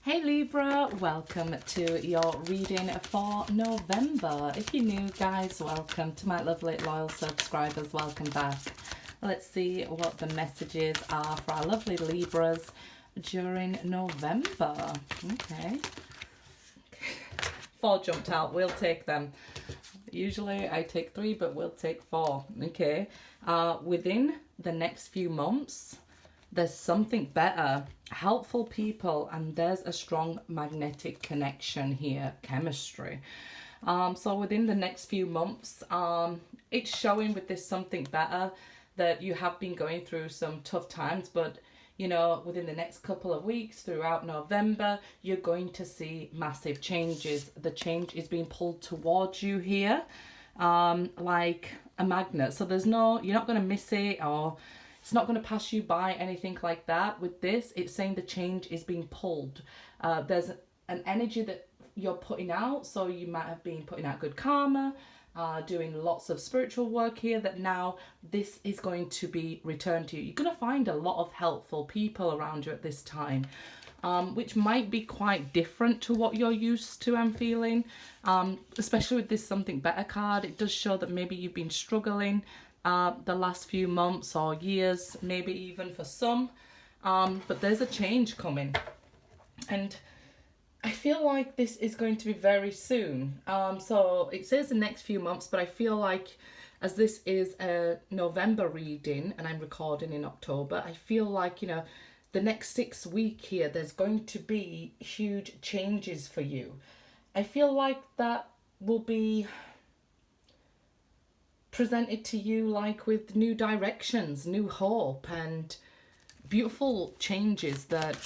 Hey Libra, welcome to your reading for November. If you're new, guys, welcome. To my lovely loyal subscribers, welcome back. Let's see what the messages are for our lovely Libras during November. Okay. 4 jumped out, we'll take them. Usually I take 3, but we'll take 4. Okay. Within the next few months, there's something better, helpful people, and there's a strong magnetic connection here, chemistry. So within the next few months, it's showing with this something better that you have been going through some tough times, but you know, within the next couple of weeks throughout November, you're going to see massive changes. The change is being pulled towards you here, like a magnet. So there's no, you're not going to miss it, or it's not going to pass you by, anything like that. With this, it's saying the change is being pulled. There's an energy that you're putting out. So you might have been putting out good karma, doing lots of spiritual work here, that now this is going to be returned to you. You're going to find a lot of helpful people around you at this time, which might be quite different to what you're used to, I'm feeling. Especially with this something better card, it does show that maybe you've been struggling the last few months or years, maybe even for some, but there's a change coming, and I feel like this is going to be very soon. So it says the next few months, but I feel like as this is a November reading and I'm recording in October, I feel like, you know, the next 6 weeks here, there's going to be huge changes for you. I feel like that will be presented to you like with new directions, new hope, and beautiful changes that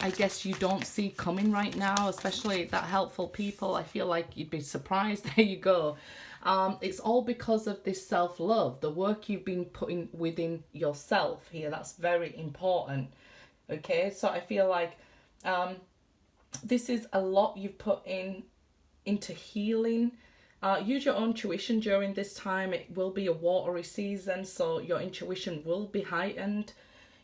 I guess you don't see coming right now, especially that helpful people. I feel like you'd be surprised. There you go. It's all because of this self-love, the work you've been putting within yourself here. That's very important. Okay, so I feel like this is a lot you've put into healing. Use your own intuition during this time. It will be a watery season, so your intuition will be heightened.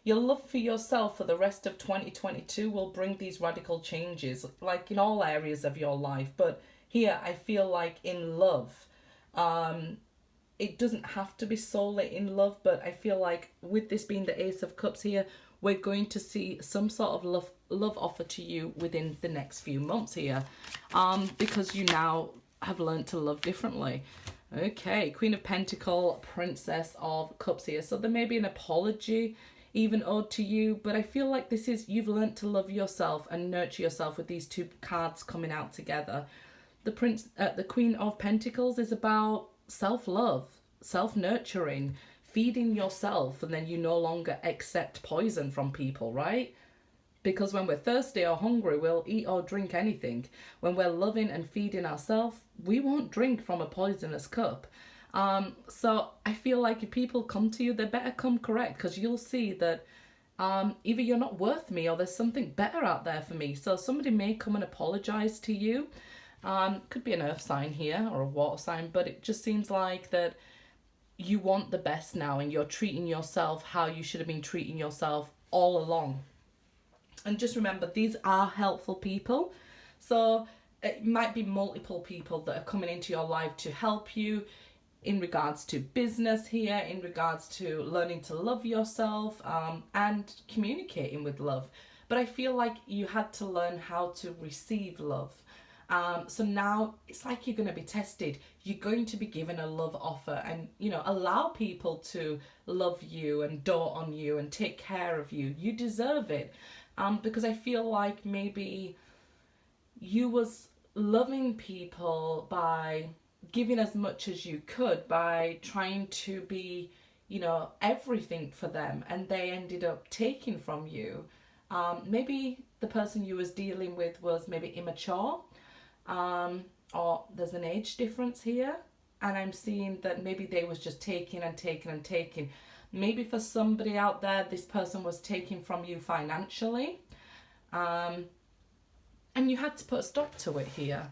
Your love for yourself for the rest of 2022 will bring these radical changes, like in all areas of your life. But here, I feel like in love, it doesn't have to be solely in love, but I feel like with this being the Ace of Cups here, we're going to see some sort of love offer to you within the next few months here, because you now have learned to love differently. Okay, Queen of Pentacles, Princess of Cups here. So there may be an apology even owed to you, but I feel like this is, you've learned to love yourself and nurture yourself with these 2 cards coming out together. The Queen of Pentacles is about self-love, self-nurturing, feeding yourself, and then you no longer accept poison from people, right? Because when we're thirsty or hungry, we'll eat or drink anything. When we're loving and feeding ourselves, we won't drink from a poisonous cup. So I feel like if people come to you, they better come correct, because you'll see that either you're not worth me or there's something better out there for me. So somebody may come and apologize to you. Could be an earth sign here or a water sign, but it just seems like that you want the best now and you're treating yourself how you should have been treating yourself all along. And just remember, these are helpful people. So it might be multiple people that are coming into your life to help you in regards to business here, in regards to learning to love yourself, and communicating with love. But I feel like you had to learn how to receive love. So now it's like you're going to be tested. You're going to be given a love offer, and, you know, allow people to love you and dote on you and take care of you. You deserve it. Because I feel like maybe you was loving people by giving as much as you could, by trying to be, you know, everything for them, and they ended up taking from you. Maybe the person you was dealing with was maybe immature, or there's an age difference here, and I'm seeing that maybe they was just taking and taking and taking. Maybe for somebody out there, this person was taking from you financially, and you had to put a stop to it here.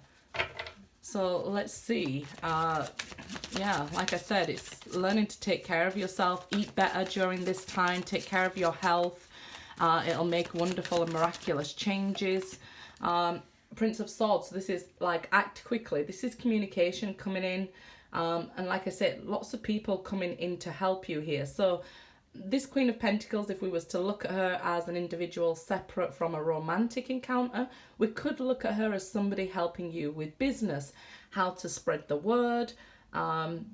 So let's see. Yeah, like I said, it's learning to take care of yourself, eat better during this time, take care of your health, It'll make wonderful and miraculous changes. Prince of Swords, this is like act quickly. This is communication coming in. And like I said, lots of people coming in to help you here. So this Queen of Pentacles, if we was to look at her as an individual separate from a romantic encounter, we could look at her as somebody helping you with business, how to spread the word. And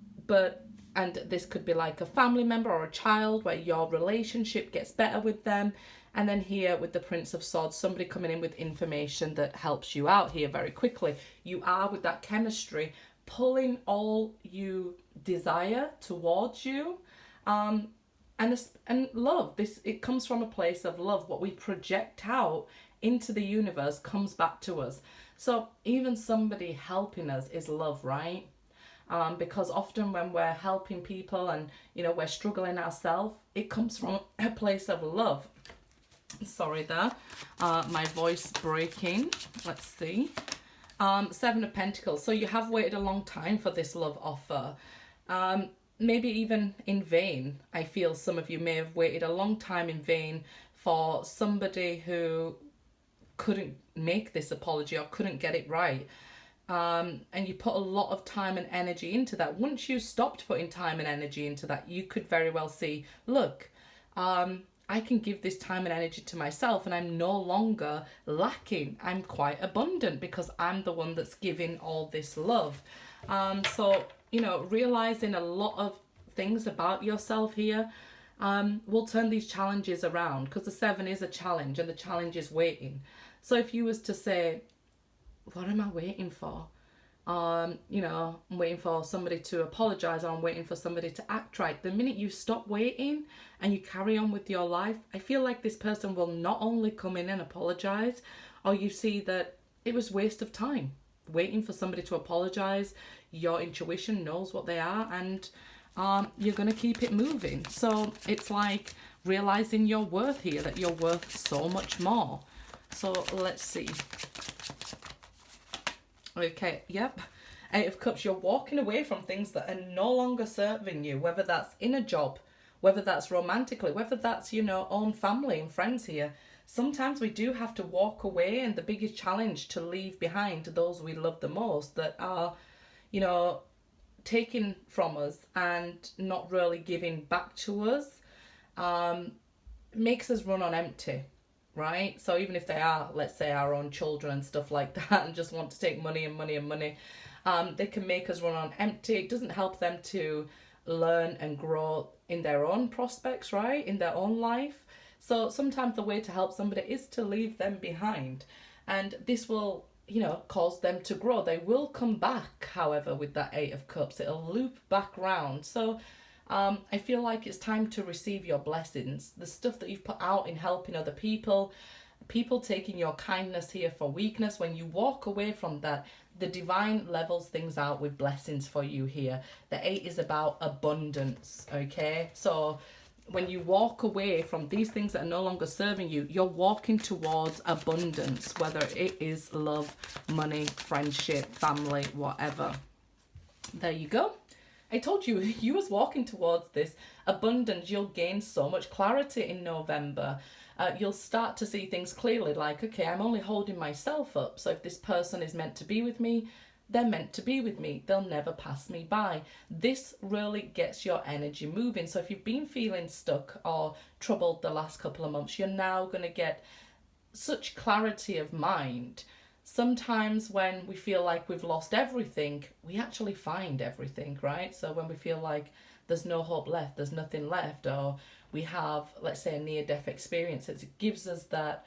this could be like a family member or a child where your relationship gets better with them. And then here with the Prince of Swords, somebody coming in with information that helps you out here very quickly. You are with that chemistry, pulling all you desire towards you. And love, it comes from a place of love. What we project out into the universe comes back to us. So even somebody helping us is love, right? Because often when we're helping people and, you know, we're struggling ourselves, it comes from a place of love. Sorry there, my voice breaking. Let's see. Seven of Pentacles. So you have waited a long time for this love offer. Maybe even in vain. I feel some of you may have waited a long time in vain for somebody who couldn't make this apology or couldn't get it right. And you put a lot of time and energy into that. Once you stopped putting time and energy into that, you could very well see, look, I can give this time and energy to myself and I'm no longer lacking. I'm quite abundant because I'm the one that's giving all this love. So, you know, realizing a lot of things about yourself here will turn these challenges around, because the 7 is a challenge and the challenge is waiting. So if you was to say, what am I waiting for? You know, I'm waiting for somebody to apologize, or I'm waiting for somebody to act right. The minute you stop waiting and you carry on with your life, I feel like this person will not only come in and apologize, or you see that it was waste of time waiting for somebody to apologize. Your intuition knows what they are, and you're going to keep it moving. So it's like realizing your worth here, that you're worth so much more. So let's see. Okay, yep. 8 of Cups, you're walking away from things that are no longer serving you, whether that's in a job, whether that's romantically, whether that's, you know, own family and friends here. Sometimes we do have to walk away, and the biggest challenge to leave behind those we love the most that are, you know, taken from us and not really giving back to us, makes us run on empty. Right? So even if they are, let's say, our own children and stuff like that, and just want to take money and money and money, they can make us run on empty. It doesn't help them to learn and grow in their own prospects, right? In their own life. So sometimes the way to help somebody is to leave them behind. And this will, you know, cause them to grow. They will come back, however, with that 8 of Cups. It'll loop back round. So I feel like it's time to receive your blessings. The stuff that you've put out in helping other people, people taking your kindness here for weakness. When you walk away from that, the divine levels things out with blessings for you here. The 8 is about abundance, okay? So when you walk away from these things that are no longer serving you, you're walking towards abundance, whether it is love, money, friendship, family, whatever. There you go. I told you, you was walking towards this abundance. You'll gain so much clarity in November. You'll start to see things clearly, like, okay, I'm only holding myself up. So if this person is meant to be with me, they're meant to be with me. They'll never pass me by. This really gets your energy moving. So if you've been feeling stuck or troubled the last couple of months, you're now going to get such clarity of mind. Sometimes when we feel like we've lost everything, we actually find everything, right? So when we feel like there's no hope left, there's nothing left, or we have, let's say, a near-death experience, it gives us that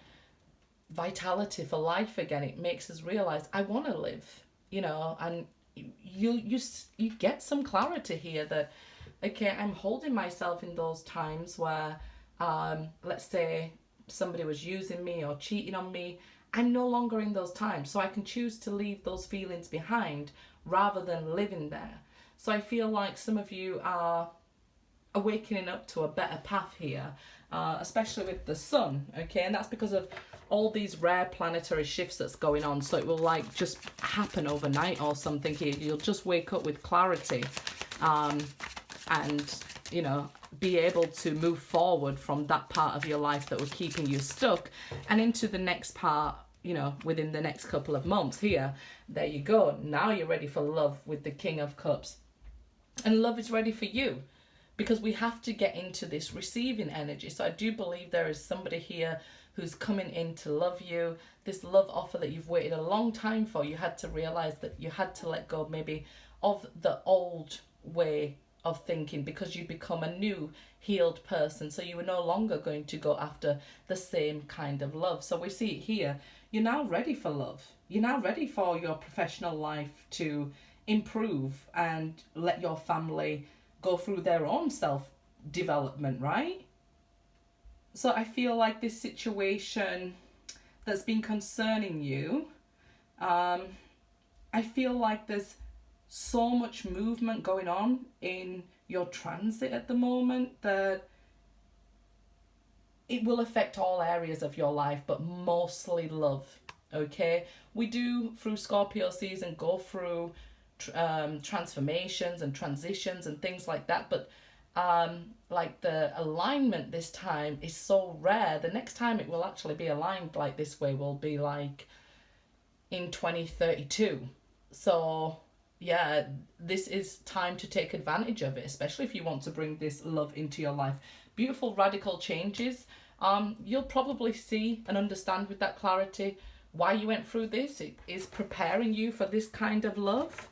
vitality for life again. It makes us realize, I want to live, you know, and you get some clarity here that, okay, I'm holding myself in those times where, let's say, somebody was using me or cheating on me. I'm no longer in those times, so I can choose to leave those feelings behind rather than living there. So I feel like some of you are awakening up to a better path here, especially with the sun, okay? And that's because of all these rare planetary shifts that's going on. So it will like just happen overnight or something here. You'll just wake up with clarity, and you know, be able to move forward from that part of your life that was keeping you stuck and into the next part, you know, within the next couple of months here. There you go. Now you're ready for love with the King of Cups. And love is ready for you, because we have to get into this receiving energy. So I do believe there is somebody here who's coming in to love you. This love offer that you've waited a long time for, you had to realize that you had to let go maybe of the old way of thinking, because you become a new healed person. So you were no longer going to go after the same kind of love. So we see it here. You're now ready for love. You're now ready for your professional life to improve and let your family go through their own self-development, right? So I feel like this situation that's been concerning you, I feel like there's so much movement going on in your transit at the moment that it will affect all areas of your life, but mostly love, okay? We do, through Scorpio season, go through transformations and transitions and things like that, but like the alignment this time is so rare. The next time it will actually be aligned like this way will be like in 2032. So yeah, this is time to take advantage of it, especially if you want to bring this love into your life. Beautiful radical changes. You'll probably see and understand with that clarity why you went through this. It is preparing you for this kind of love.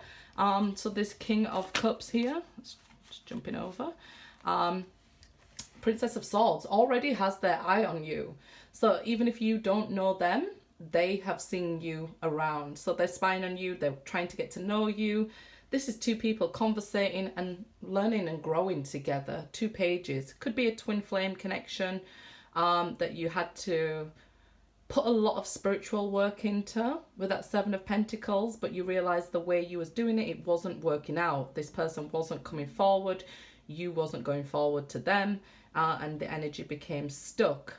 So this King of Cups here, just jumping over, Princess of Swords already has their eye on you. So even if you don't know them, they have seen you around. So they're spying on you, they're trying to get to know you. This is two people conversating and learning and growing together. Two pages. Could be a twin flame connection that you had to put a lot of spiritual work into with that Seven of Pentacles, but you realized the way you was doing it, it wasn't working out. This person wasn't coming forward, you wasn't going forward to them, and the energy became stuck.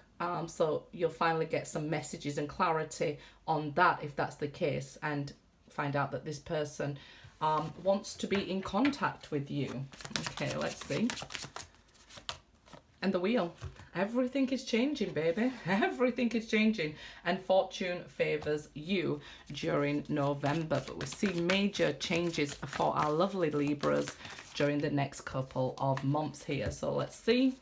So you'll finally get some messages and clarity on that if that's the case, and find out that this person wants to be in contact with you. Okay, let's see. And the Wheel. Everything is changing, baby. Everything is changing. And fortune favors you during November. But we see major changes for our lovely Libras during the next couple of months here. So let's see.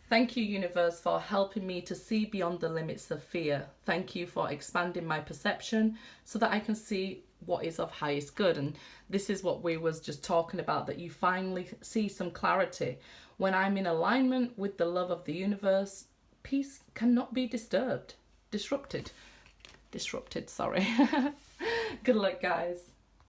Thank you, universe, for helping me to see beyond the limits of fear. Thank you for expanding my perception so that I can see what is of highest good. And this is what we was just talking about, that you finally see some clarity. When I'm in alignment with the love of the universe, peace cannot be disrupted, sorry. Good luck, guys.